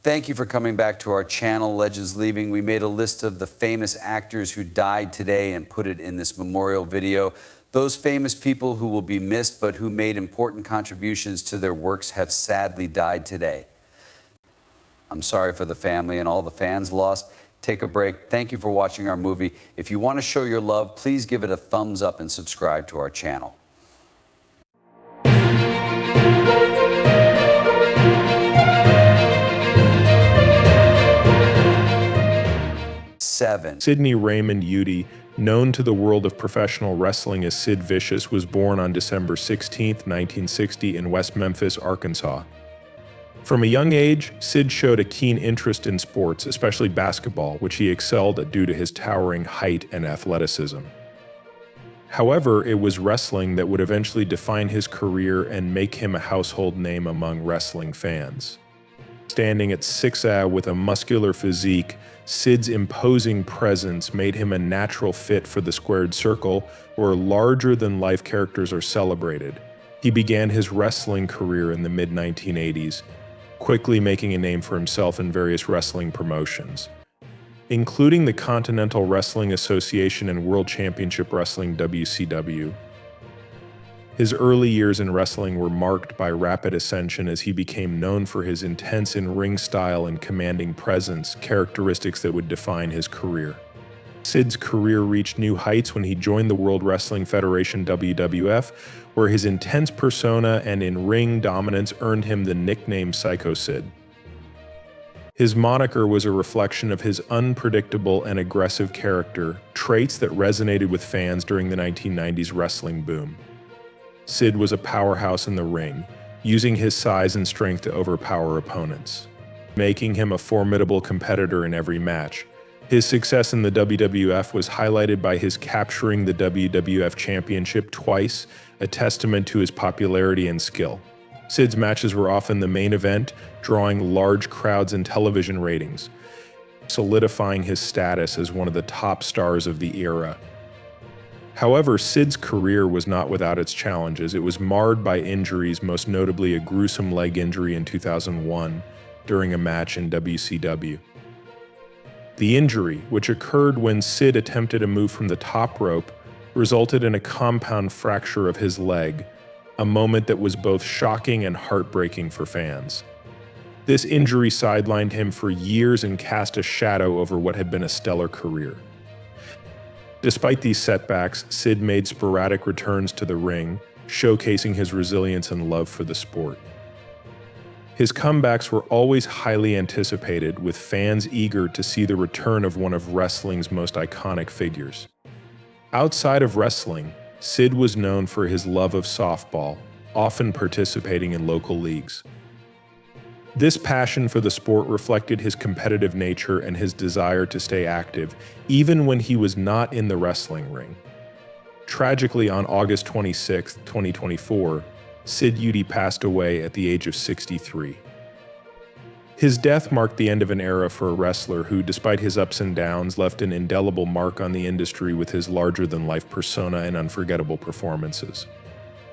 Thank you for coming back to our channel, Legends Leaving. We made a list of the famous actors who died today and put it in this memorial video. Those famous people who will be missed but who made important contributions to their works have sadly died today. I'm sorry for the family and all the fans lost. Take a break. Thank you for watching our movie. If you want to show your love, please give it a thumbs up and subscribe to our channel. Sidney Raymond Eudy, known to the world of professional wrestling as Sid Vicious, was born on December 16, 1960 in West Memphis, Arkansas. From a young age, Sid showed a keen interest in sports, especially basketball, which he excelled at due to his towering height and athleticism. However, it was wrestling that would eventually define his career and make him a household name among wrestling fans. Standing at 6'8" with a muscular physique, Sid's imposing presence made him a natural fit for the squared circle, where larger-than-life characters are celebrated. He began his wrestling career in the mid-1980s, quickly making a name for himself in various wrestling promotions, including the Continental Wrestling Association and World Championship Wrestling WCW. His early years in wrestling were marked by rapid ascension as he became known for his intense in-ring style and commanding presence, characteristics that would define his career. Sid's career reached new heights when he joined the World Wrestling Federation WWF, where his intense persona and in-ring dominance earned him the nickname Sycho Sid. His moniker was a reflection of his unpredictable and aggressive character, traits that resonated with fans during the 1990s wrestling boom. Sid was a powerhouse in the ring, using his size and strength to overpower opponents, making him a formidable competitor in every match. His success in the WWF was highlighted by his capturing the WWF Championship twice, a testament to his popularity and skill. Sid's matches were often the main event, drawing large crowds and television ratings, solidifying his status as one of the top stars of the era. However, Sid's career was not without its challenges. It was marred by injuries, most notably a gruesome leg injury in 2001 during a match in WCW. The injury, which occurred when Sid attempted a move from the top rope, resulted in a compound fracture of his leg, a moment that was both shocking and heartbreaking for fans. This injury sidelined him for years and cast a shadow over what had been a stellar career. Despite these setbacks, Sid made sporadic returns to the ring, showcasing his resilience and love for the sport. His comebacks were always highly anticipated, with fans eager to see the return of one of wrestling's most iconic figures. Outside of wrestling, Sid was known for his love of softball, often participating in local leagues. This passion for the sport reflected his competitive nature and his desire to stay active, even when he was not in the wrestling ring. Tragically, on August 26, 2024, Sid Eudy passed away at the age of 63. His death marked the end of an era for a wrestler who, despite his ups and downs, left an indelible mark on the industry with his larger-than-life persona and unforgettable performances.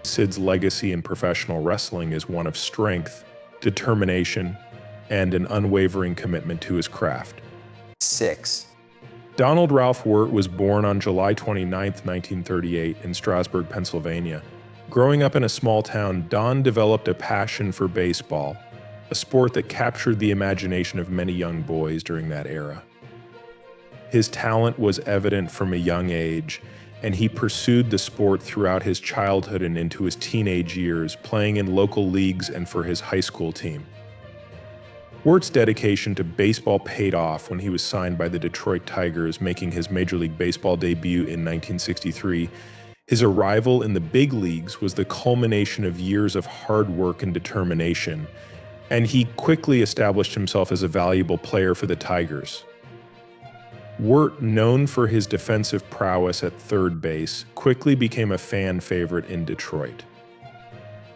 Sid's legacy in professional wrestling is one of strength, determination, and an unwavering commitment to his craft. 6. Donald Ralph Wert was born on July 29, 1938, in Strasburg, Pennsylvania. Growing up in a small town, Don developed a passion for baseball, a sport that captured the imagination of many young boys during that era. His talent was evident from a young age, and he pursued the sport throughout his childhood and into his teenage years, playing in local leagues and for his high school team. Wert's dedication to baseball paid off when he was signed by the Detroit Tigers, making his Major League Baseball debut in 1963. His arrival in the big leagues was the culmination of years of hard work and determination, and he quickly established himself as a valuable player for the Tigers. Wert, known for his defensive prowess at third base, quickly became a fan favorite in Detroit.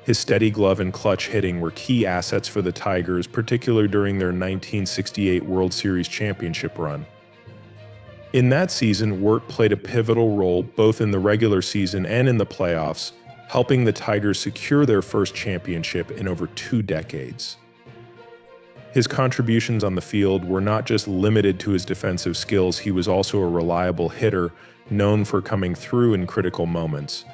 His steady glove and clutch hitting were key assets for the Tigers, particularly during their 1968 World Series championship run. In that season, Wert played a pivotal role both in the regular season and in the playoffs, helping the Tigers secure their first championship in over 2 decades. His contributions on the field were not just limited to his defensive skills, he was also a reliable hitter, known for coming through in critical moments.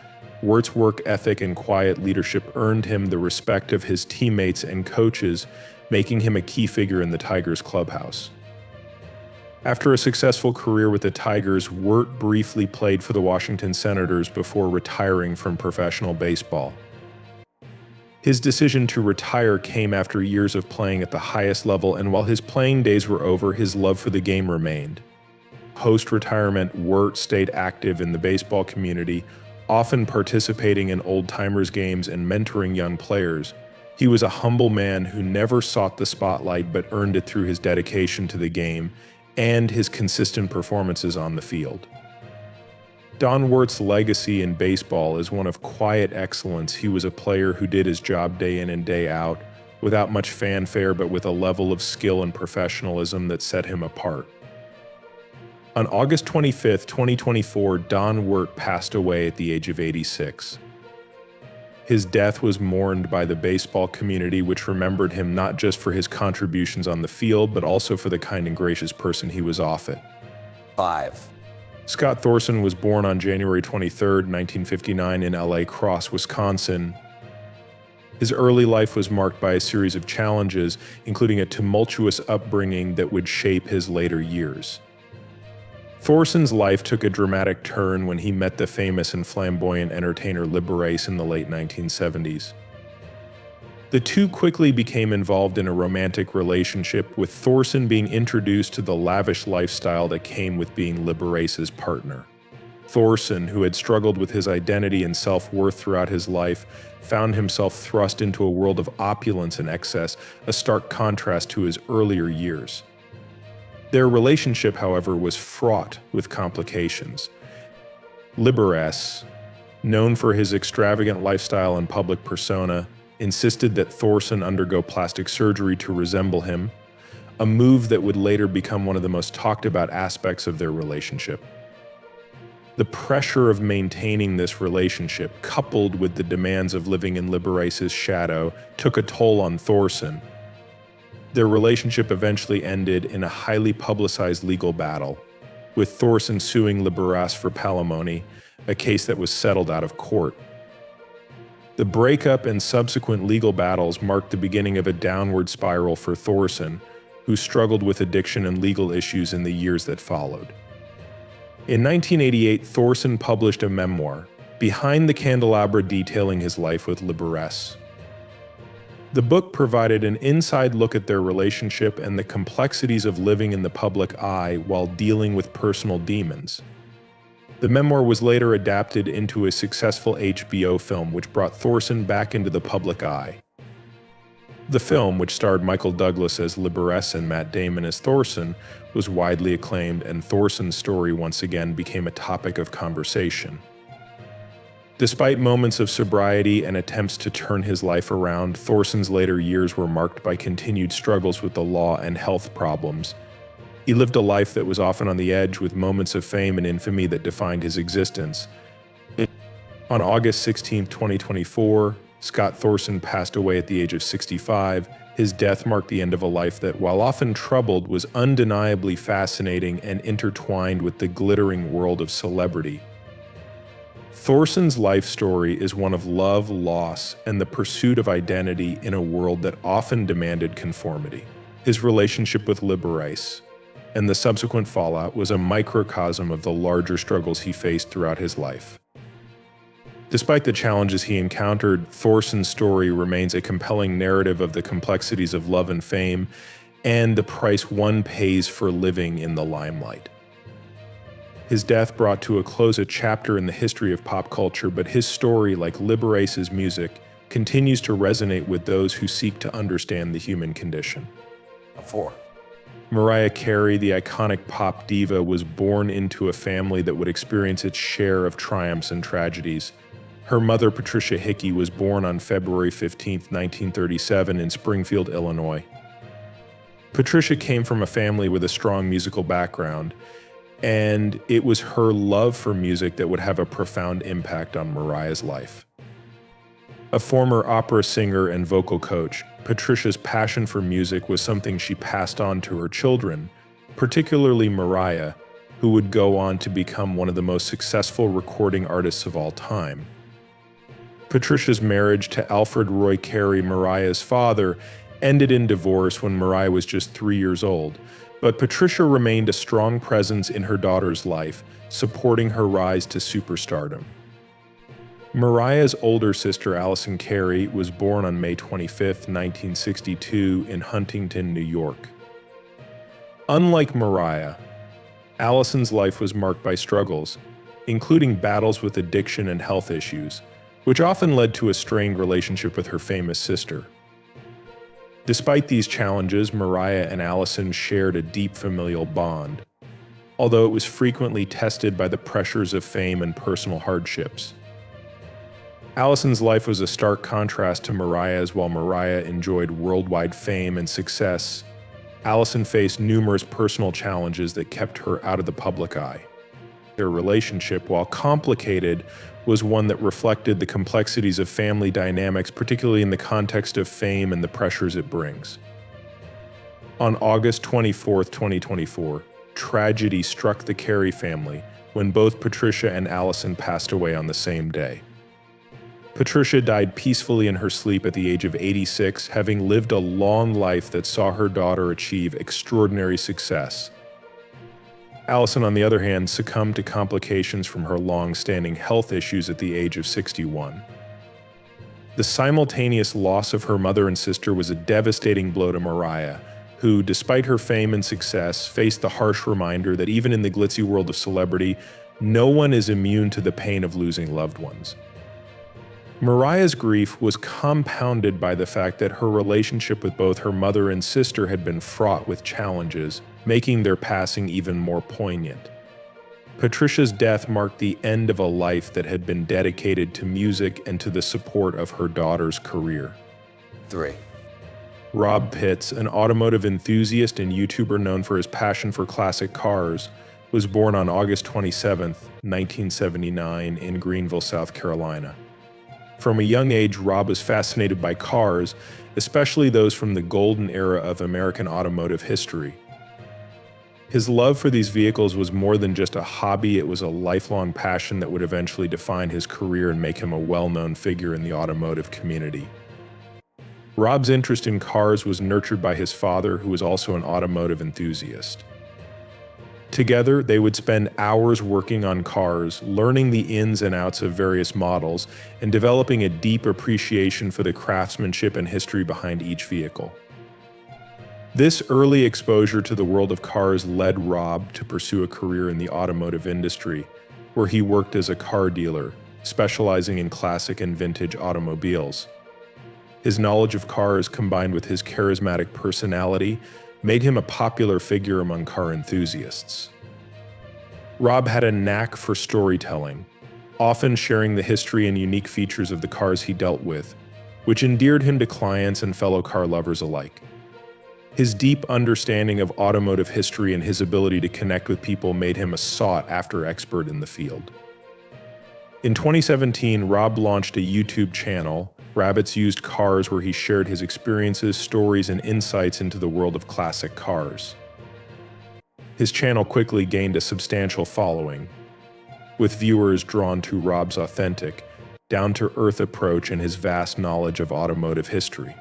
Wert's work ethic and quiet leadership earned him the respect of his teammates and coaches, making him a key figure in the Tigers clubhouse. After a successful career with the Tigers, Wert briefly played for the Washington Senators before retiring from professional baseball. His decision to retire came after years of playing at the highest level, and while his playing days were over, his love for the game remained. Post-retirement, Wert stayed active in the baseball community, often participating in old-timers games and mentoring young players. He was a humble man who never sought the spotlight but earned it through his dedication to the game and his consistent performances on the field. Don Wert's legacy in baseball is one of quiet excellence. He was a player who did his job day in and day out, without much fanfare but with a level of skill and professionalism that set him apart. On August 25, 2024, Don Wert passed away at the age of 86. His death was mourned by the baseball community, which remembered him not just for his contributions on the field, but also for the kind and gracious person he was off it. 5. Scott Thorson was born on January 23, 1959 in LA Cross, Wisconsin. His early life was marked by a series of challenges, including a tumultuous upbringing that would shape his later years. Thorson's life took a dramatic turn when he met the famous and flamboyant entertainer Liberace in the late 1970s. The two quickly became involved in a romantic relationship, with Thorson being introduced to the lavish lifestyle that came with being Liberace's partner. Thorson, who had struggled with his identity and self-worth throughout his life, found himself thrust into a world of opulence and excess, a stark contrast to his earlier years. Their relationship, however, was fraught with complications. Liberace, known for his extravagant lifestyle and public persona, insisted that Thorson undergo plastic surgery to resemble him, a move that would later become one of the most talked about aspects of their relationship. The pressure of maintaining this relationship, coupled with the demands of living in Liberace's shadow, took a toll on Thorson. Their relationship eventually ended in a highly publicized legal battle, with Thorson suing Liberace for palimony, a case that was settled out of court. The breakup and subsequent legal battles marked the beginning of a downward spiral for Thorson, who struggled with addiction and legal issues in the years that followed. In 1988, Thorson published a memoir, Behind the Candelabra, detailing his life with Liberace. The book provided an inside look at their relationship and the complexities of living in the public eye while dealing with personal demons. The memoir was later adapted into a successful HBO film, which brought Thorson back into the public eye. The film, which starred Michael Douglas as Liberace and Matt Damon as Thorson, was widely acclaimed, and Thorson's story once again became a topic of conversation. Despite moments of sobriety and attempts to turn his life around, Thorson's later years were marked by continued struggles with the law and health problems. He lived a life that was often on the edge, with moments of fame and infamy that defined his existence. On August 16, 2024, Scott Thorson passed away at the age of 65. His death marked the end of a life that, while often troubled, was undeniably fascinating and intertwined with the glittering world of celebrity. Thorson's life story is one of love, loss, and the pursuit of identity in a world that often demanded conformity. His relationship with Liberace and the subsequent fallout was a microcosm of the larger struggles he faced throughout his life. Despite the challenges he encountered, Thorson's story remains a compelling narrative of the complexities of love and fame and the price one pays for living in the limelight. His death brought to a close a chapter in the history of pop culture, but his story, like Liberace's music, continues to resonate with those who seek to understand the human condition. 4. Mariah Carey, the iconic pop diva, was born into a family that would experience its share of triumphs and tragedies. Her mother, Patricia Hickey, was born on February 15, 1937 in Springfield, Illinois. Patricia came from a family with a strong musical background, and it was her love for music that would have a profound impact on Mariah's life. A former opera singer and vocal coach, Patricia's passion for music was something she passed on to her children, particularly Mariah, who would go on to become one of the most successful recording artists of all time. Patricia's marriage to Alfred Roy Carey, Mariah's father, ended in divorce when Mariah was just 3 years old, but Patricia remained a strong presence in her daughter's life, supporting her rise to superstardom. Mariah's older sister, Allison Carey, was born on May 25, 1962, in Huntington, New York. Unlike Mariah, Allison's life was marked by struggles, including battles with addiction and health issues, which often led to a strained relationship with her famous sister. Despite these challenges, Mariah and Allison shared a deep familial bond, although it was frequently tested by the pressures of fame and personal hardships. Allison's life was a stark contrast to Mariah's. While Mariah enjoyed worldwide fame and success, Allison faced numerous personal challenges that kept her out of the public eye. Their relationship, while complicated, was one that reflected the complexities of family dynamics, particularly in the context of fame and the pressures it brings. On August 24, 2024, tragedy struck the Carey family when both Patricia and Allison passed away on the same day. Patricia died peacefully in her sleep at the age of 86, having lived a long life that saw her daughter achieve extraordinary success. Allison, on the other hand, succumbed to complications from her long-standing health issues at the age of 61. The simultaneous loss of her mother and sister was a devastating blow to Mariah, who, despite her fame and success, faced the harsh reminder that even in the glitzy world of celebrity, no one is immune to the pain of losing loved ones. Mariah's grief was compounded by the fact that her relationship with both her mother and sister had been fraught with challenges, making their passing even more poignant. Patricia's death marked the end of a life that had been dedicated to music and to the support of her daughter's career. 3. Rob Pitz, an automotive enthusiast and YouTuber known for his passion for classic cars, was born on August 27, 1979, in Greenville, South Carolina. From a young age, Rob was fascinated by cars, especially those from the golden era of American automotive history. His love for these vehicles was more than just a hobby, it was a lifelong passion that would eventually define his career and make him a well-known figure in the automotive community. Rob's interest in cars was nurtured by his father, who was also an automotive enthusiast. Together, they would spend hours working on cars, learning the ins and outs of various models, and developing a deep appreciation for the craftsmanship and history behind each vehicle. This early exposure to the world of cars led Rob to pursue a career in the automotive industry, where he worked as a car dealer, specializing in classic and vintage automobiles. His knowledge of cars, combined with his charismatic personality, made him a popular figure among car enthusiasts. Rob had a knack for storytelling, often sharing the history and unique features of the cars he dealt with, which endeared him to clients and fellow car lovers alike. His deep understanding of automotive history and his ability to connect with people made him a sought-after expert in the field. In 2017, Rob launched a YouTube channel, Rabbit's Used Cars, where he shared his experiences, stories, and insights into the world of classic cars. His channel quickly gained a substantial following, with viewers drawn to Rob's authentic, down-to-earth approach and his vast knowledge of automotive history.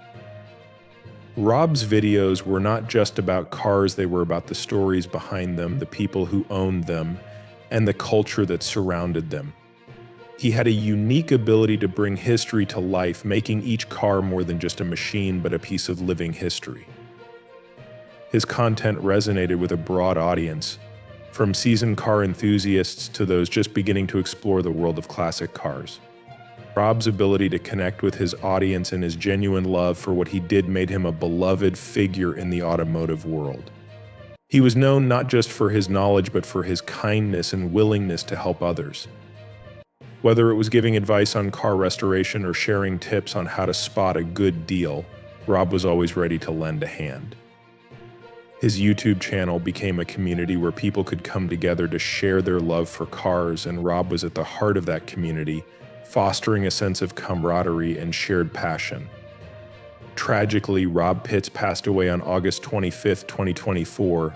Rob's videos were not just about cars, they were about the stories behind them, the people who owned them, and the culture that surrounded them. He had a unique ability to bring history to life, making each car more than just a machine, but a piece of living history. His content resonated with a broad audience, from seasoned car enthusiasts to those just beginning to explore the world of classic cars. Rob's ability to connect with his audience and his genuine love for what he did made him a beloved figure in the automotive world. He was known not just for his knowledge, but for his kindness and willingness to help others. Whether it was giving advice on car restoration or sharing tips on how to spot a good deal, Rob was always ready to lend a hand. His YouTube channel became a community where people could come together to share their love for cars, and Rob was at the heart of that community, fostering a sense of camaraderie and shared passion. Tragically, Rob Pitz passed away on August 25, 2024,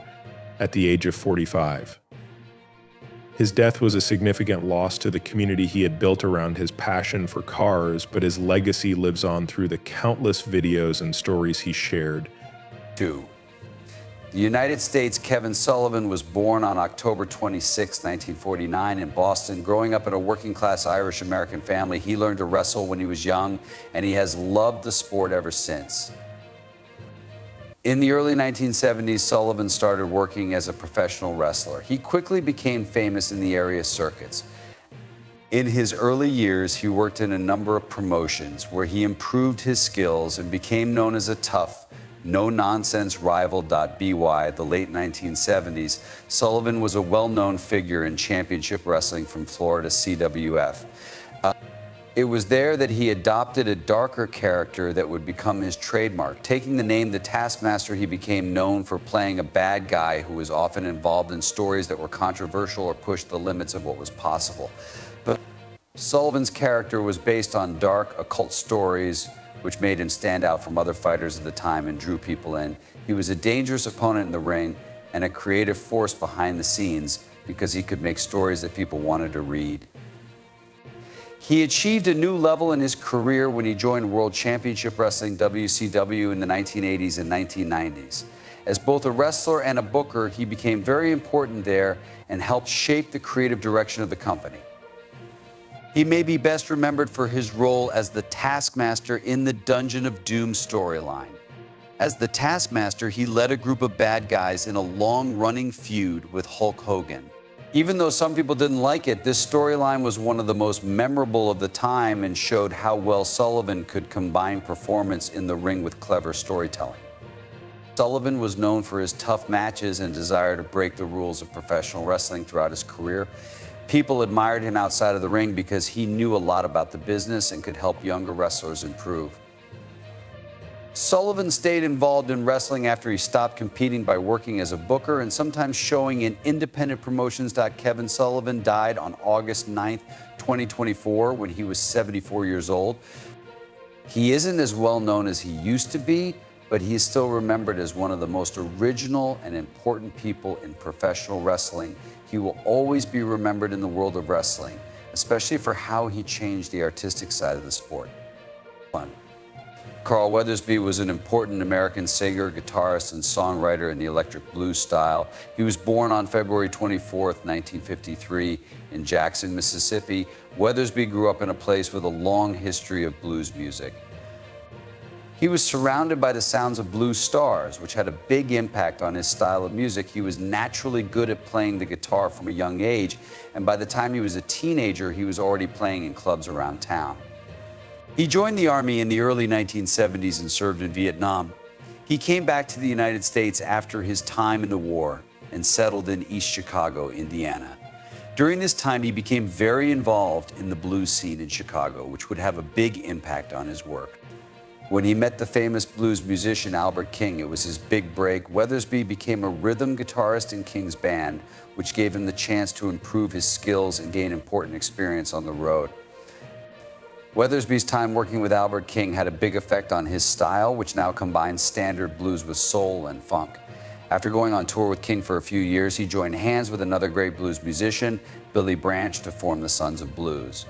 at the age of 45. His death was a significant loss to the community he had built around his passion for cars, but his legacy lives on through the countless videos and stories he shared. 2. The United States Kevin Sullivan was born on October 26, 1949 in Boston. Growing up in a working-class Irish-American family, he learned to wrestle when he was young, and he has loved the sport ever since. In the early 1970s, Sullivan started working as a professional wrestler. He quickly became famous in the area circuits. In his early years, he worked in a number of promotions where he improved his skills and became known as a tough, no-nonsense rival. By the late 1970s, Sullivan was a well-known figure in championship wrestling from Florida CWF. It was there that he adopted a darker character that would become his trademark. Taking the name The Taskmaster, he became known for playing a bad guy who was often involved in stories that were controversial or pushed the limits of what was possible. But Sullivan's character was based on dark, occult stories, which made him stand out from other fighters of the time and drew people in. He was a dangerous opponent in the ring and a creative force behind the scenes because he could make stories that people wanted to read. He achieved a new level in his career when he joined World Championship Wrestling WCW in the 1980s and 1990s. As both a wrestler and a booker, he became very important there and helped shape the creative direction of the company. He may be best remembered for his role as the Taskmaster in the Dungeon of Doom storyline. As the Taskmaster, he led a group of bad guys in a long-running feud with Hulk Hogan. Even though some people didn't like it, this storyline was one of the most memorable of the time and showed how well Sullivan could combine performance in the ring with clever storytelling. Sullivan was known for his tough matches and desire to break the rules of professional wrestling throughout his career. People admired him outside of the ring because he knew a lot about the business and could help younger wrestlers improve. Sullivan stayed involved in wrestling after he stopped competing by working as a booker and sometimes showing in independent promotions. Kevin Sullivan died on August 9th, 2024, when he was 74 years old. He isn't as well known as he used to be, but he is still remembered as one of the most original and important people in professional wrestling. He will always be remembered in the world of wrestling, especially for how he changed the artistic side of the sport. 1. Carl Weathersby was an important American singer, guitarist, and songwriter in the electric blues style. He was born on February 24, 1953, in Jackson, Mississippi. Weathersby grew up in a place with a long history of blues music. He was surrounded by the sounds of blues stars, which had a big impact on his style of music. He was naturally good at playing the guitar from a young age, and by the time he was a teenager, he was already playing in clubs around town. He joined the Army in the early 1970s and served in Vietnam. He came back to the United States after his time in the war and settled in East Chicago, Indiana. During this time, he became very involved in the blues scene in Chicago, which would have a big impact on his work. When he met the famous blues musician Albert King, it was his big break. Weathersby became a rhythm guitarist in King's band, which gave him the chance to improve his skills and gain important experience on the road. Weathersby's time working with Albert King had a big effect on his style, which now combines standard blues with soul and funk. After going on tour with King for a few years, he joined hands with another great blues musician, Billy Branch, to form the Sons of Blues.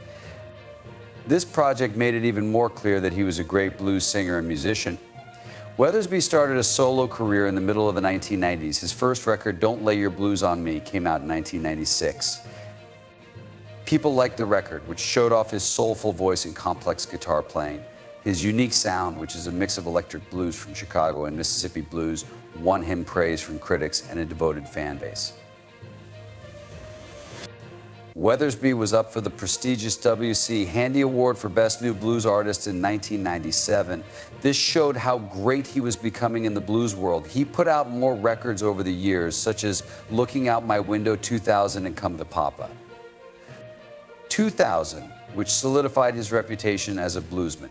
This project made it even more clear that he was a great blues singer and musician. Weathersby started a solo career in the middle of the 1990s. His first record, Don't Lay Your Blues on Me, came out in 1996. People liked the record, which showed off his soulful voice and complex guitar playing. His unique sound, which is a mix of electric blues from Chicago and Mississippi blues, won him praise from critics and a devoted fan base. Weathersby was up for the prestigious WC Handy Award for Best New Blues Artist in 1997. This showed how great he was becoming in the blues world. He put out more records over the years, such as Looking Out My Window 2000 and Come to Papa. 2000, which solidified his reputation as a bluesman.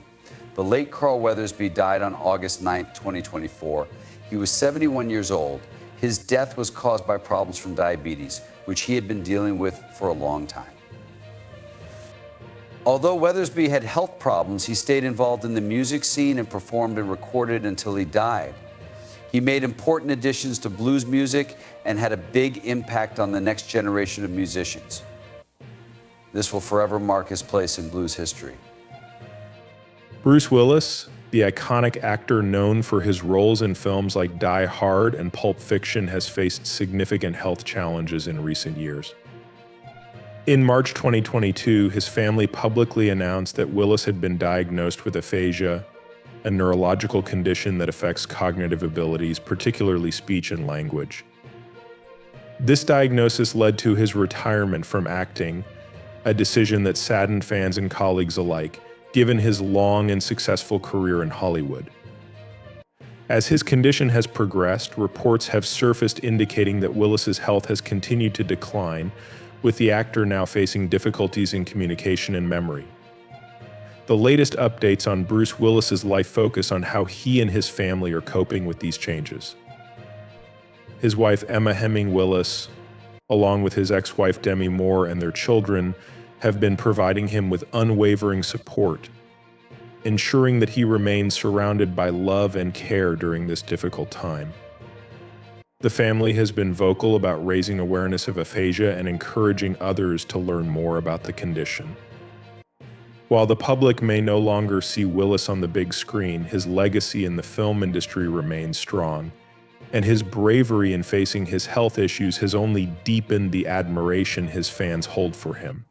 The late Carl Weathersby died on August 9, 2024. He was 71 years old. His death was caused by problems from diabetes, which he had been dealing with for a long time. Although Weathersby had health problems, he stayed involved in the music scene and performed and recorded until he died. He made important additions to blues music and had a big impact on the next generation of musicians. This will forever mark his place in blues history. Bruce Willis, the iconic actor known for his roles in films like Die Hard and Pulp Fiction, has faced significant health challenges in recent years. In March 2022, his family publicly announced that Willis had been diagnosed with aphasia, a neurological condition that affects cognitive abilities, particularly speech and language. This diagnosis led to his retirement from acting, a decision that saddened fans and colleagues alike, given his long and successful career in Hollywood. As his condition has progressed, reports have surfaced indicating that Willis's health has continued to decline, with the actor now facing difficulties in communication and memory. The latest updates on Bruce Willis's life focus on how he and his family are coping with these changes. His wife Emma Hemming Willis, along with his ex-wife Demi Moore and their children, have been providing him with unwavering support, ensuring that he remains surrounded by love and care during this difficult time. The family has been vocal about raising awareness of aphasia and encouraging others to learn more about the condition. While the public may no longer see Willis on the big screen, his legacy in the film industry remains strong, and his bravery in facing his health issues has only deepened the admiration his fans hold for him.